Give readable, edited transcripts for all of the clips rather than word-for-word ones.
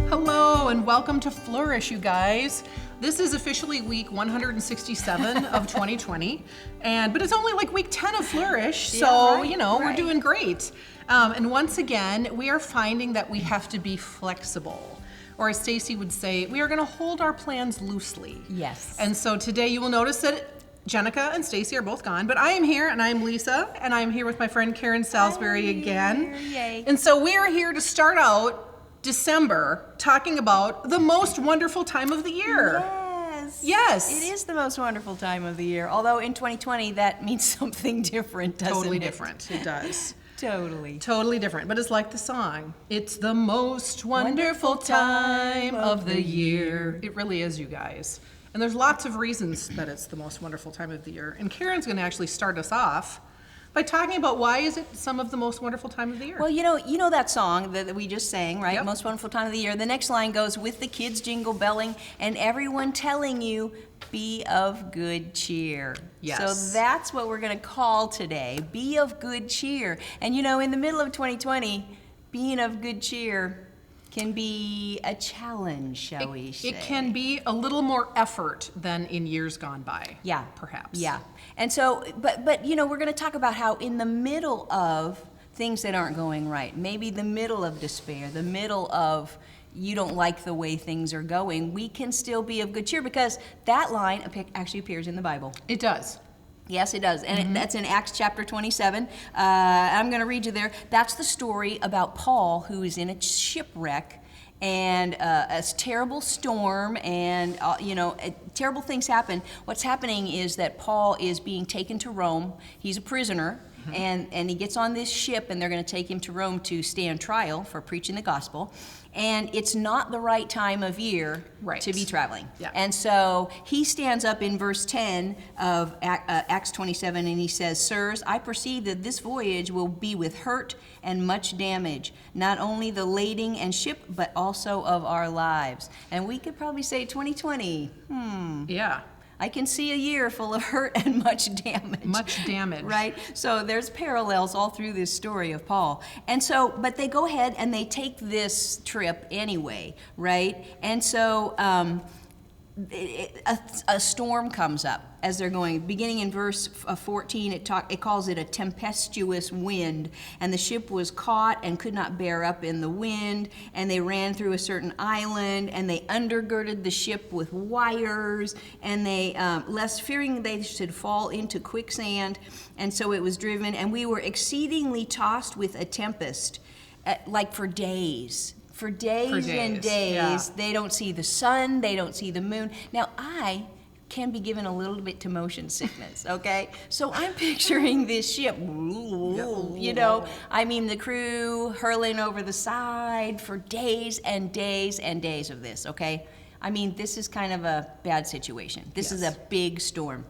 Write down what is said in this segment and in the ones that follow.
Hello and welcome to Flourish, you guys. This is officially week 167 of 2020, but it's only like week 10 of Flourish, so we're doing great. And once again, we are finding that we have to be flexible, or as Stacy would say, we are going to hold our plans loosely. Yes. And so today you will notice that Jenica and Stacy are both gone, but I am here, and I am Lisa, and I am here with my friend Karen Salisbury again. Yay. And so we are here to start out December talking about the most wonderful time of the year. Yes. It is the most wonderful time of the year. Although in 2020 that means something different, doesn't it? Totally different. It does. Totally different. But it's like the song. It's the most wonderful time of the year. It really is, you guys. And there's lots of reasons that it's the most wonderful time of the year. And Karen's going to actually start us off by talking about why is it some of the most wonderful time of the year. Well, you know that song that we just sang, right? Yep. Most wonderful time of the year. The next line goes, with the kids jingle belling and everyone telling you, be of good cheer. Yes. So that's what we're going to call today, be of good cheer. And in the middle of 2020, being of good cheer can be a challenge, shall we say. It can be a little more effort than in years gone by. Yeah. Perhaps. Yeah. And so, but we're going to talk about how in the middle of things that aren't going right, maybe the middle of despair, the middle of you don't like the way things are going, we can still be of good cheer, because that line actually appears in the Bible. It does. Yes, it does. And that's in Acts chapter 27. I'm going to read you there. That's the story about Paul, who is in a shipwreck, and a terrible storm, and terrible things happen. What's happening is that Paul is being taken to Rome. He's a prisoner, and he gets on this ship, and they're going to take him to Rome to stand trial for preaching the gospel. And it's not the right time of year to be traveling. Yeah. And so he stands up in verse 10 of Acts 27, and he says, "Sirs, I perceive that this voyage will be with hurt and much damage, not only the lading and ship, but also of our lives." And we could probably say 2020, Yeah. I can see a year full of hurt and much damage. Much damage. Right? So there's parallels all through this story of Paul. And so, but they go ahead and they take this trip anyway, right? And so a storm comes up as they're going. Beginning in verse 14, it calls it a tempestuous wind, and the ship was caught and could not bear up in the wind, and they ran through a certain island, and they undergirded the ship with wires, and they, lest fearing they should fall into quicksand, and so it was driven, and we were exceedingly tossed with a tempest, like for days. For days and days, yeah. They don't see the sun, they don't see the moon. Now, I can be given a little bit to motion sickness, okay? So I'm picturing this ship, the crew hurling over the side for days and days and days of this, okay? I mean, this is kind of a bad situation. This is a big storm.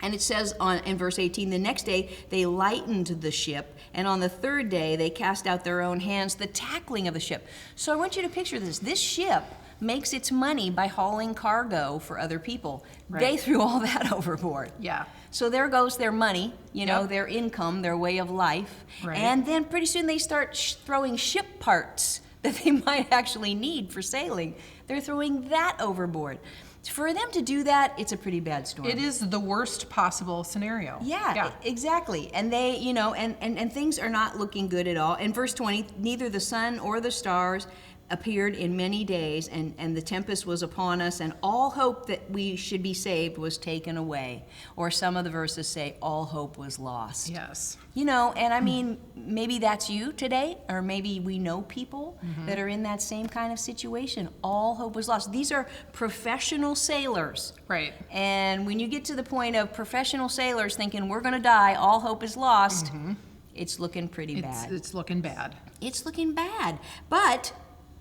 And it says in verse 18, the next day they lightened the ship, and on the third day they cast out their own hands the tackling of the ship. So I want you to picture this. This ship makes its money by hauling cargo for other people. Right. They threw all that overboard. Yeah. So there goes their money, their income, their way of life. Right. And then pretty soon they start throwing ship parts that they might actually need for sailing. They're throwing that overboard. For them to do that, it's a pretty bad storm. It is the worst possible scenario. Yeah. Exactly. And they, and things are not looking good at all. In verse 20, neither the sun or the stars appeared in many days, and the tempest was upon us, and all hope that we should be saved was taken away. Or some of the verses say, all hope was lost. Yes. And I mean, maybe that's you today, or maybe we know people that are in that same kind of situation. All hope was lost. These are professional sailors. Right. And when you get to the point of professional sailors thinking, we're going to die, all hope is lost, it's looking pretty bad. It's looking bad. It's looking bad. But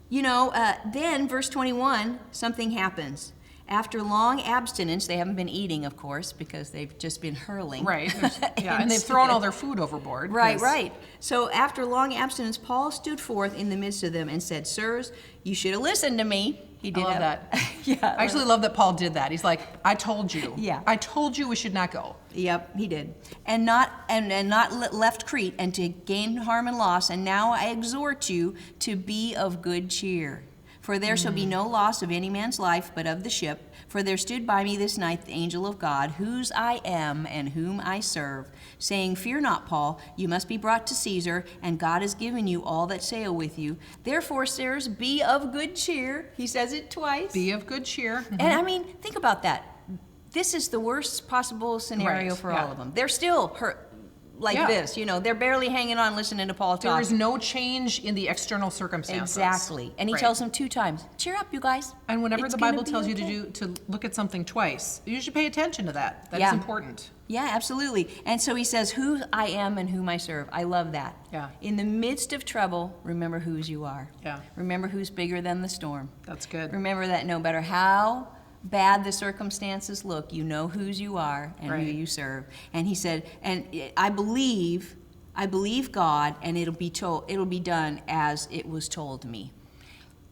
then verse 21, something happens. After long abstinence, they haven't been eating, of course, because they've just been hurling. Right. And they've thrown all their food overboard. Right. So after long abstinence, Paul stood forth in the midst of them and said, "Sirs, you should have listened to me." He did I love that. Yeah. I actually love that Paul did that. He's like, I told you. Yeah. I told you we should not go. Yep, he did. And not left Crete, and to gain harm and loss. And now I exhort you to be of good cheer. For there shall be no loss of any man's life, but of the ship. For there stood by me this night the angel of God, whose I am and whom I serve, saying, Fear not, Paul, you must be brought to Caesar, and God has given you all that sail with you. Therefore, sirs, be of good cheer. He says it twice. Be of good cheer. And I mean, think about that. This is the worst possible scenario Right, for yeah. all of them. They're still hurt like Yeah. this, they're barely hanging on listening to Paul talk. There is no change in the external circumstances. Exactly. And he Right. tells them 2 times, cheer up, you guys. And whenever It's the gonna Bible be tells you okay." to look at something twice, you should pay attention to that. That is Yeah. important. Yeah, absolutely. And so he says, who I am and whom I serve. I love that. Yeah. In the midst of trouble, remember whose you are. Yeah. Remember who's bigger than the storm. That's good. Remember that no matter how bad the circumstances look, you know whose you are and who Right. you serve. And he said, and I believe God, and it'll be done as it was told me.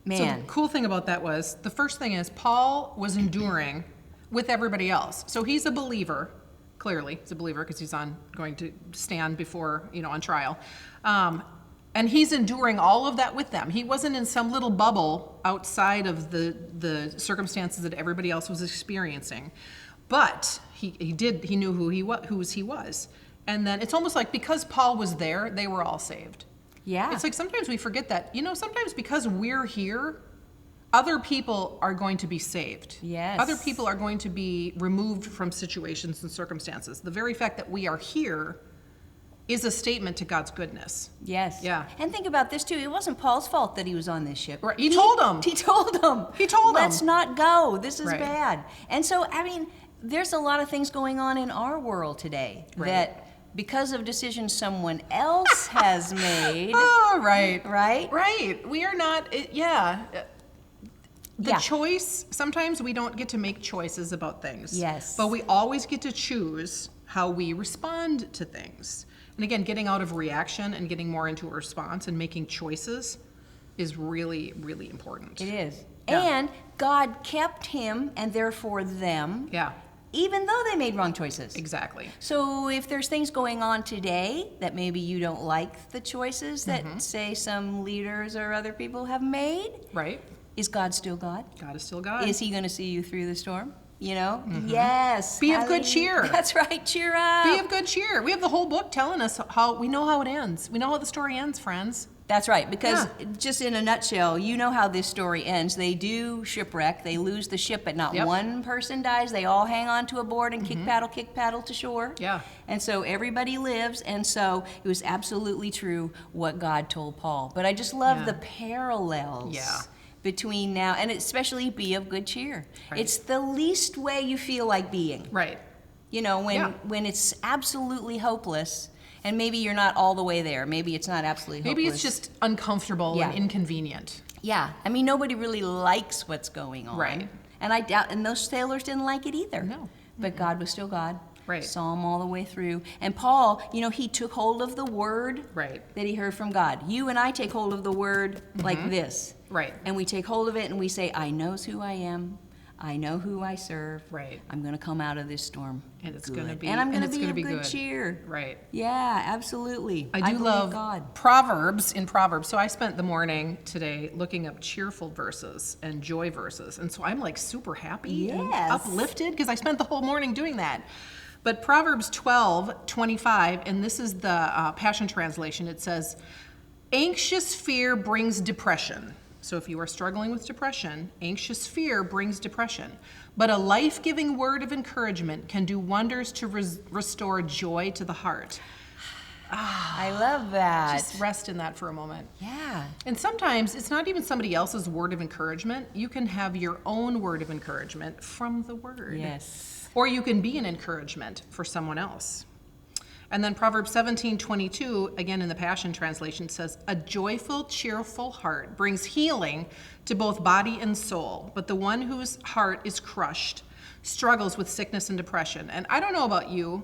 So Man. the cool thing about that was, the first thing is Paul was enduring with everybody else. So he's a believer, clearly. He's a believer because he's going to stand before, on trial. And he's enduring all of that with them. He wasn't in some little bubble outside of the circumstances that everybody else was experiencing. But he knew whose he was. And then it's almost like because Paul was there, they were all saved. Yeah. It's like sometimes we forget that. Sometimes because we're here, other people are going to be saved. Yes. Other people are going to be removed from situations and circumstances. The very fact that we are here is a statement to God's goodness. Yes. Yeah. And think about this too. It wasn't Paul's fault that he was on this ship. Right. He told them. He told them. He told them. Let's not go. This is Right. bad. And so, there's a lot of things going on in our world today Right. that because of decisions someone else has made, Oh, right. right? Right. We are not, yeah. The Yeah. choice, sometimes we don't get to make choices about things. Yes. But we always get to choose how we respond to things. And again, getting out of reaction and getting more into a response and making choices is really, really important. It is. Yeah. And God kept him and therefore them, Yeah, even though they made wrong choices. exactly. So if there's things going on today that maybe you don't like the choices that say some leaders or other people have made, Right? is God still God? God is still God. Is he going to see you through the storm? Yes. Be of good Hallelujah. cheer. That's right. Cheer up. Be of good cheer. We have the whole book telling us how it ends. We know how the story ends, friends. That's right, because Yeah. just in a nutshell, you know how this story ends. They do shipwreck. They lose the ship, but not Yep. one person dies. They all hang on to a board and kick paddle to shore. Yeah. And so everybody lives, and so it was absolutely true what God told Paul. But I just love Yeah. the parallels. Yeah. Between now and especially be of good cheer. Right. It's the least way you feel like being. Right. When it's absolutely hopeless, and maybe you're not all the way there. Maybe it's not absolutely hopeless. Maybe it's just uncomfortable Yeah. and inconvenient. Yeah, nobody really likes what's going on. Right. And I doubt, and those sailors didn't like it either. No. But God was still God. Right. Saw him all the way through. And Paul, he took hold of the word Right. that he heard from God. You and I take hold of the word like this. Right. And we take hold of it and we say, I knows who I am. I know who I serve. Right. I'm going to come out of this storm. And it's good. gonna be- And I'm going and to it's be gonna of be good good. cheer. Right. Yeah, absolutely. I do believe love God. Proverbs. So I spent the morning today looking up cheerful verses and joy verses. And so I'm like super happy and Yes. uplifted because I spent the whole morning doing that. But Proverbs 12:25, and this is the Passion Translation, it says, anxious fear brings depression. So if you are struggling with depression, anxious fear brings depression. But a life-giving word of encouragement can do wonders to restore joy to the heart. I love that. Just rest in that for a moment. Yeah. And sometimes it's not even somebody else's word of encouragement. You can have your own word of encouragement from the word. Yes. Or you can be an encouragement for someone else. And then Proverbs 17:22, again in the Passion Translation, says, a joyful, cheerful heart brings healing to both body and soul, but the one whose heart is crushed struggles with sickness and depression. And I don't know about you,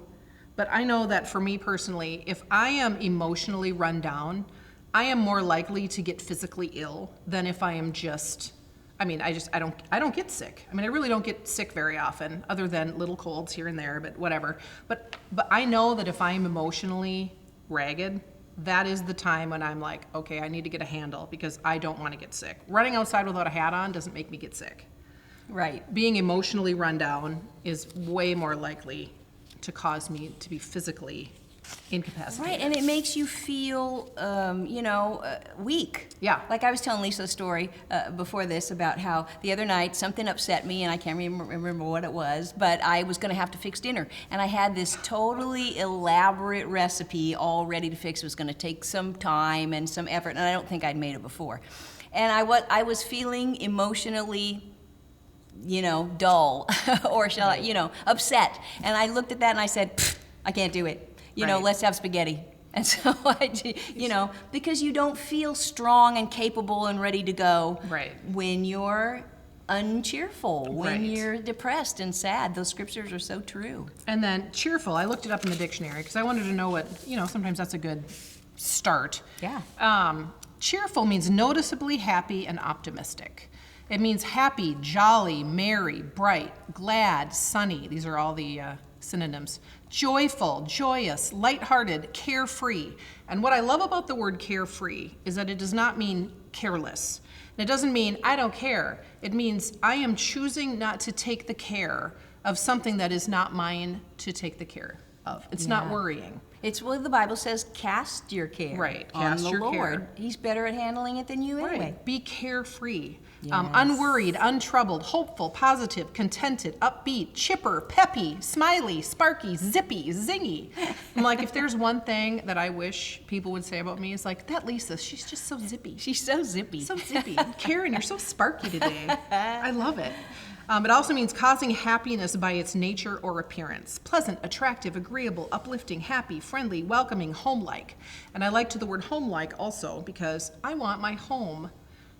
but I know that for me personally, if I am emotionally run down, I am more likely to get physically ill than if I am just, I don't get sick. I really don't get sick very often, other than little colds here and there, but whatever. But I know that if I'm emotionally ragged, that is the time when I'm like, okay, I need to get a handle because I don't want to get sick. Running outside without a hat on doesn't make me get sick. Right. Being emotionally run down is way more likely to cause me to be physically incapacitated. Right, and it makes you feel, weak. Yeah. Like I was telling Lisa a story before this about how the other night something upset me, and I can't remember what it was, but I was going to have to fix dinner. And I had this totally elaborate recipe all ready to fix. It was going to take some time and some effort, and I don't think I'd made it before. And I was feeling emotionally dull, or shall I, upset. And I looked at that and I said, I can't do it. Let's have spaghetti. And so because you don't feel strong and capable and ready to go when you're uncheerful, when you're depressed and sad. Those scriptures are so true. And then cheerful, I looked it up in the dictionary because I wanted to know what, sometimes that's a good start. Yeah. Cheerful means noticeably happy and optimistic. It means happy, jolly, merry, bright, glad, sunny. These are all the synonyms. Joyful, joyous, lighthearted, carefree. And what I love about the word carefree is that it does not mean careless. And it doesn't mean I don't care. It means I am choosing not to take the care of something that is not mine to take the care of. It's not worrying. It's what the Bible says, cast your care on the Lord. Care. He's better at handling it than you anyway. Be carefree. Yes. Unworried, untroubled, hopeful, positive, contented, upbeat, chipper, peppy, smiley, sparky, zippy, zingy. I'm like, if there's one thing that I wish people would say about me, is like, that Lisa, she's just so zippy. She's so zippy. So zippy. Karen, you're so sparky today. I love it. It also means causing happiness by its nature or appearance. Pleasant, attractive, agreeable, uplifting, happy, friendly, welcoming, home-like. And I liked the word home-like also because I want my home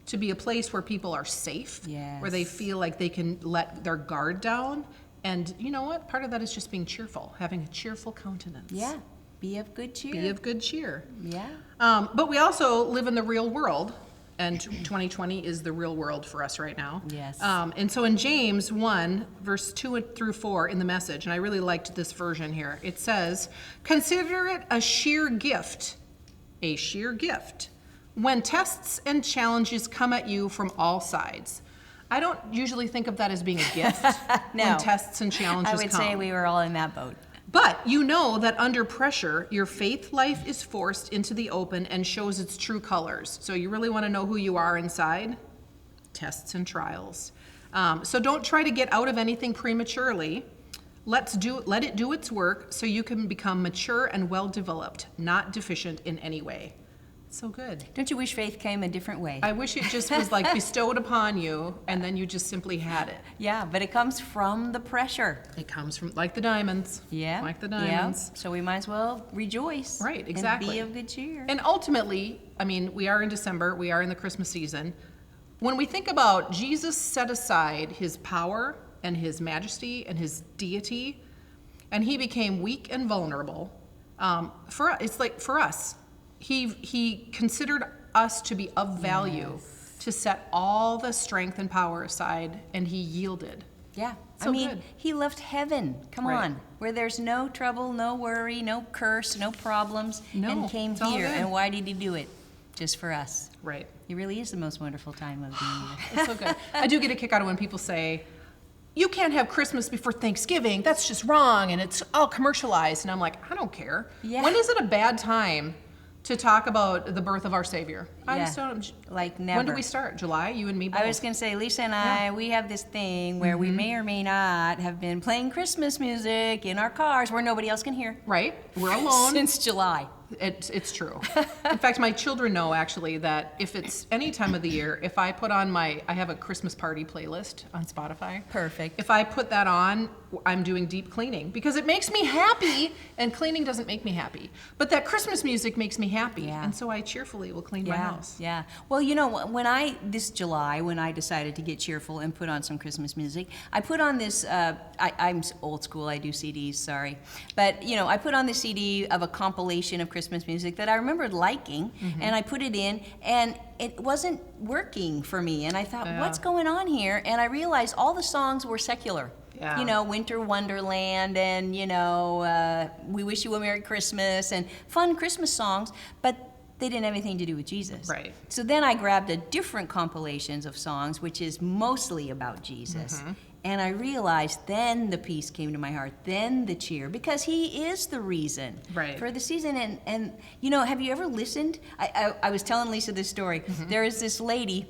to be a place where people are safe, where they feel like they can let their guard down. And you know what? Part of that is just being cheerful, having a cheerful countenance. Yeah, be of good cheer. Be of good cheer. Yeah. But we also live in the real world, and 2020 is the real world for us right now. Yes. And so in James 1, verse 2 through 4 in the Message, and I really liked this version here, it says, "Consider it a sheer gift, when tests and challenges come at you from all sides." I don't usually think of that as being a gift. No. When tests and challenges come. I would say we were all in that boat. But you know that under pressure, your faith life is forced into the open and shows its true colors. So you really want to know who you are inside? Tests and trials. So don't try to get out of anything prematurely. Let it do its work so you can become mature and well-developed, not deficient in any way. So good. Don't you wish faith came a different way? I wish it just was like bestowed upon you and then you just simply had it. Yeah, but it comes from the pressure. It comes from, like the diamonds. Yeah. Like the diamonds. Yeah. So we might as well rejoice. Right, exactly. And be of good cheer. And ultimately, we are in December, we are in the Christmas season. When we think about Jesus set aside his power and his majesty and his deity, and he became weak and vulnerable, for us, He considered us to be of value, to set all the strength and power aside, and he yielded. Yeah. So good. He left heaven, come on, where there's no trouble, no worry, no curse, no problems, and came here. And why did he do it? Just for us. Right. It really is the most wonderful time of the year. It's so good. I do get a kick out of when people say, you can't have Christmas before Thanksgiving, that's just wrong, and it's all commercialized. And I'm like, I don't care. Yeah. When is it a bad time to talk about the birth of our Savior? I just don't. Like never. When do we start? July? You and me both? I was going to say, Lisa and I, we have this thing where we may or may not have been playing Christmas music in our cars where nobody else can hear. Right. We're alone. Since July. It's true. In fact, my children know actually that if it's any time of the year, if I put on I have a Christmas party playlist on Spotify. Perfect. If I put that on, I'm doing deep cleaning because it makes me happy, and cleaning doesn't make me happy. But that Christmas music makes me happy, and so I cheerfully will clean my house. Yeah. Well, this July, when I decided to get cheerful and put on some Christmas music, I put on this, I'm old school, I do CDs, sorry. But, I put on this CD of a compilation of Christmas music that I remembered liking, and I put it in, and it wasn't working for me. And I thought, what's going on here? And I realized all the songs were secular. Yeah. You know, Winter Wonderland and, you know, We Wish You a Merry Christmas and fun Christmas songs, but they didn't have anything to do with Jesus. Right. So then I grabbed a different compilations of songs, which is mostly about Jesus. And I realized then the peace came to my heart, then the cheer, because he is the reason for the season. And you know, have you ever listened? I was telling Lisa this story. There is this lady,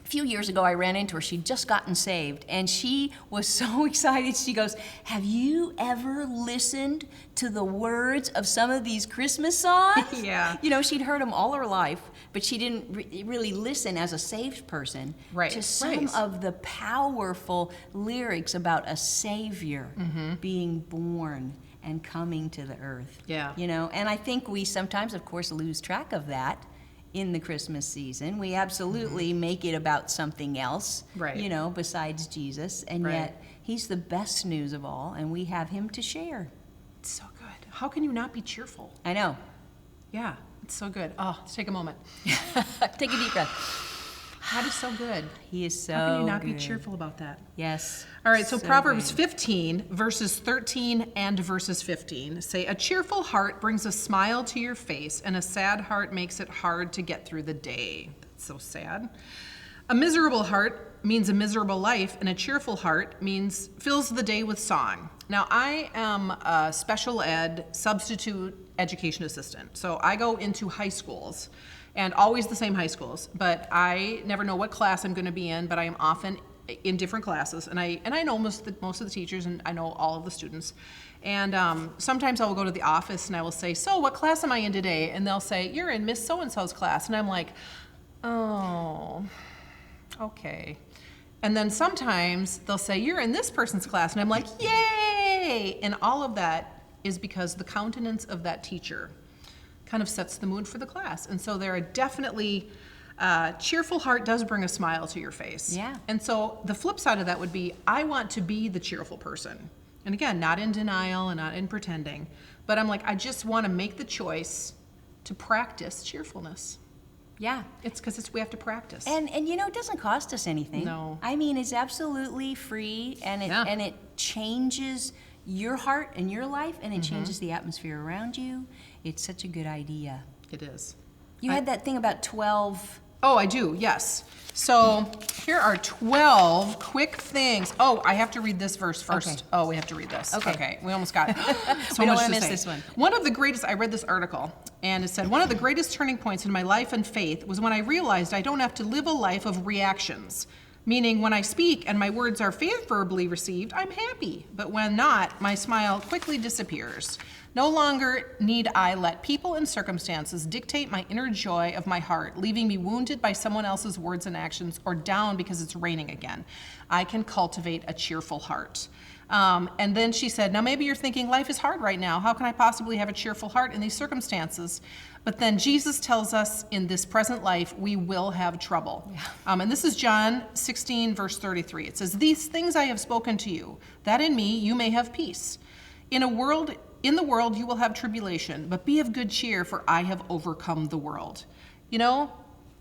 a few years ago I ran into her. She'd just gotten saved, and she was so excited. She goes, have you ever listened to the words of some of these Christmas songs? Yeah. You know, she'd heard them all her life, but she didn't really listen as a saved person to some of the powerful lyrics about a Savior being born and coming to the earth. Yeah. You know, and I think we sometimes, of course, lose track of that in the Christmas season. We absolutely make it about something else, you know, besides Jesus, and yet he's the best news of all, and we have him to share. It's so good. How can you not be cheerful? I know. Yeah, it's so good. Oh, let's take a moment. Take a deep breath. God is so good. He is so How can you not good. be cheerful about that? Yes. All right, so Proverbs good. 15, verses 13 and verses 15 say, a cheerful heart brings a smile to your face, and a sad heart makes it hard to get through the day. That's so sad. A miserable heart means a miserable life, and a cheerful heart means fills the day with song. Now, I am a special ed substitute education assistant, so I go into high schools, and always the same high schools, but I never know what class I'm going to be in, but I am often in different classes, and I know most of the teachers, and I know all of the students. And sometimes I will go to the office and I will say, so what class am I in today? And they'll say, you're in Miss So-and-so's class. And I'm like, oh, okay. And then sometimes they'll say, you're in this person's class. And I'm like, yay! And all of that is because the countenance of that teacher kind of sets the mood for the class. And so there are definitely, cheerful heart does bring a smile to your face. Yeah. And so the flip side of that would be, I want to be the cheerful person. And again, not in denial and not in pretending, but I'm like, I just want to make the choice to practice cheerfulness. Yeah. It's because we have to practice. And you know, it doesn't cost us anything. No. I mean, it's absolutely free, and it changes your heart and your life, and it changes the atmosphere around you. It's such a good idea. It is. You had that thing about 12. Oh, I do, yes. So here are 12 quick things. Oh, I have to read this verse first. Okay. Oh, we have to read this. Okay. We almost got it. So We don't much wanna to miss say. this one. One of the greatest, I read this article, and it said, one of the greatest turning points in my life and faith was when I realized I don't have to live a life of reactions. Meaning, when I speak and my words are favorably received, I'm happy. But when not, my smile quickly disappears. No longer need I let people and circumstances dictate my inner joy of my heart, leaving me wounded by someone else's words and actions or down because it's raining again. I can cultivate a cheerful heart. And then she said, now maybe you're thinking life is hard right now. How can I possibly have a cheerful heart in these circumstances? But then Jesus tells us in this present life, we will have trouble. Yeah. And this is John 16, verse 33. It says, these things I have spoken to you, that in me you may have peace. In the world you will have tribulation, but be of good cheer, for I have overcome the world. You know,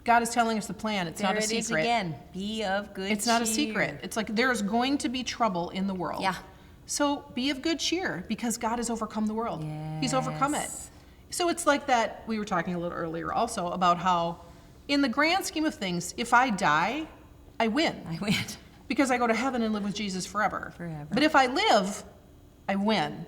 God is telling us the plan. It's not a secret. There it is again. Be of good cheer. It's not a secret. It's like there's going to be trouble in the world. Yeah. So be of good cheer, because God has overcome the world. Yes. He's overcome it. So it's like that, we were talking a little earlier also about how, in the grand scheme of things, if I die, I win. I win. Because I go to heaven and live with Jesus forever. Forever. But if I live, I win.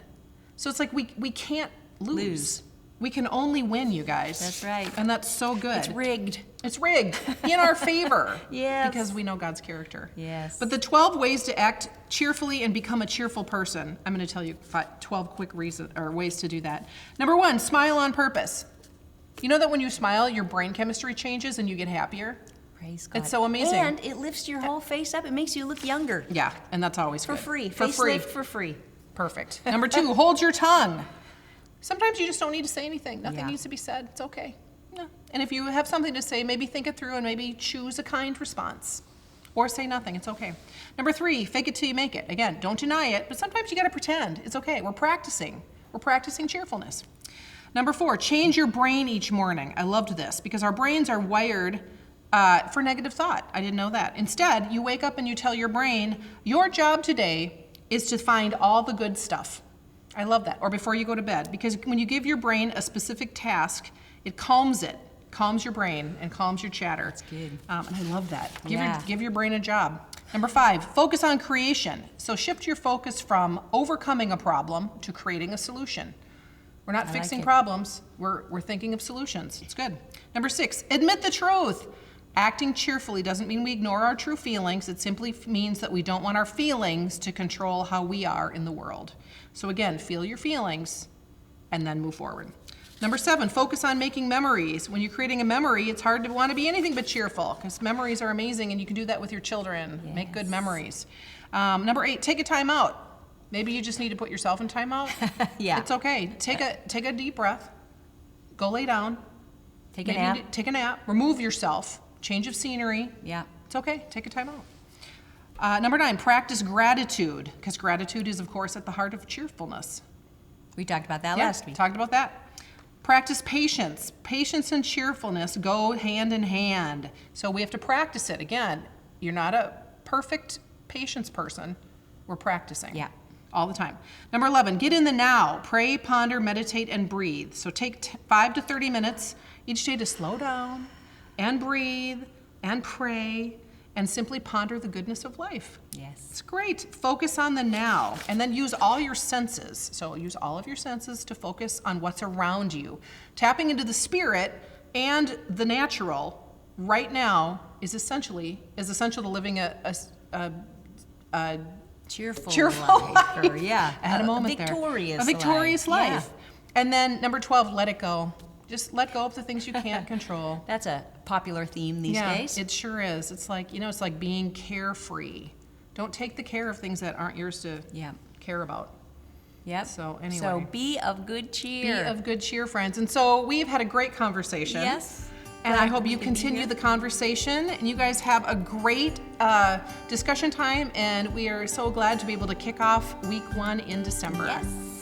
So it's like we can't lose. We can only win, you guys. That's right. And that's so good. It's rigged. It's rigged in our favor. Yes. Because we know God's character. Yes. But the 12 ways to act cheerfully and become a cheerful person, I'm going to tell you 12 quick ways to do that. Number 1, smile on purpose. You know that when you smile, your brain chemistry changes and you get happier? Praise God. It's so amazing. And it lifts your whole face up. It makes you look younger. Yeah, and that's always For good. free. For Facelift free. for free. Perfect. Number 2, hold your tongue. Sometimes you just don't need to say anything. Nothing Yeah. needs to be said. It's okay. Yeah. And if you have something to say, maybe think it through and maybe choose a kind response. Or say nothing. It's okay. Number 3, fake it till you make it. Again, don't deny it, but sometimes you got to pretend. It's okay. We're practicing. We're practicing cheerfulness. Number 4, change your brain each morning. I loved this because our brains are wired for negative thought. I didn't know that. Instead, you wake up and you tell your brain, your job today is to find all the good stuff. I love that. Or before you go to bed. Because when you give your brain a specific task, it calms your brain and calms your chatter. That's good. And I love that. Yeah. Give your brain a job. Number 5, focus on creation. So shift your focus from overcoming a problem to creating a solution. We're not fixing problems, we're thinking of solutions. It's good. Number 6, admit the truth. Acting cheerfully doesn't mean we ignore our true feelings. It simply means that we don't want our feelings to control how we are in the world. So again, feel your feelings and then move forward. Number 7, focus on making memories. When you're creating a memory, it's hard to want to be anything but cheerful because memories are amazing and you can do that with your children. Yes. Make good memories. Number 8, take a time out. Maybe you just need to put yourself in time out. Yeah. It's okay. Take a deep breath. Go lay down. Take a nap. Take a nap. Remove yourself. Change of scenery. Yeah. It's okay. Take a time out. Number 9, practice gratitude, because gratitude is, of course, at the heart of cheerfulness. We talked about that last week. Talked about that. Practice patience. Patience and cheerfulness go hand in hand. So we have to practice it. Again, you're not a perfect patience person. We're practicing. Yeah. All the time. Number 11, get in the now. Pray, ponder, meditate, and breathe. So take 5 to 30 minutes each day to slow down and breathe and pray and simply ponder the goodness of life. Yes. It's great. Focus on the now and then use all your senses. So use all of your senses to focus on what's around you. Tapping into the spirit and the natural right now is essential to living a Cheerful life. Or, yeah. I had a moment victorious there. A victorious life. Yeah. And then number 12, let it go. Just let go of the things you can't control. That's a popular theme these days. It sure is. It's like, it's like being carefree. Don't take the care of things that aren't yours to care about. Yep. So anyway. So be of good cheer. Be of good cheer, friends. And so we've had a great conversation. Yes. And I hope you continue the conversation and you guys have a great discussion time. And we are so glad to be able to kick off week 1 in December. Yes.